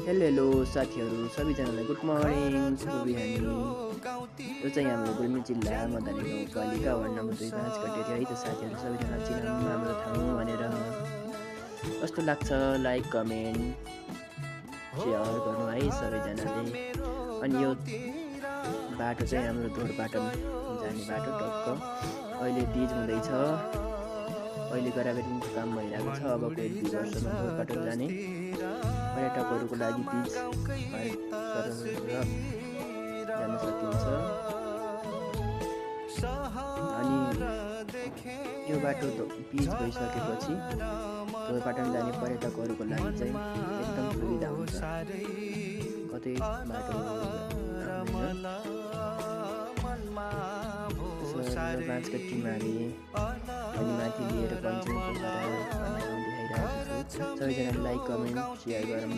Hello साथीहरू सबैजनालाई good morning शुभ बिहानी। यो चाहिँ हाम्रो गुल्मी जिल्ला मधेरी गाउँपालिका वार्ड नम्बर 2 5 है त साथीहरू सबैजना चिनाउँ हाम्रो ठाउँ भनेर कस्तो लाग्छ लाइक कमेन्ट सेयर गर्नु है सबैजनाले। अनि यो बाटो चाहिँ हाम्रो ढोरपाटन जाने बाटो टक्क अहिले तिज हुँदैछ, अहिले ग्राभेटिङको काम भइरहेको छ। अब 1-2 वर्षमा ढोरपाटन जाने पर्यटकहरूको लागि तिज जान सकिन्छ। अनि यो बाटो पिच भइसकेपछि ढोरपाटन जाने पर्यटकहरूको लागि चाहिँ एकदम सुविधा हुन्छ। कतै बाटो बाँसकट्टी मारे अनि माथि लिएर कञ्चनको देखाइरहेको छु। सबैजनाले लाइक कमेन्ट सेयर गरौँ।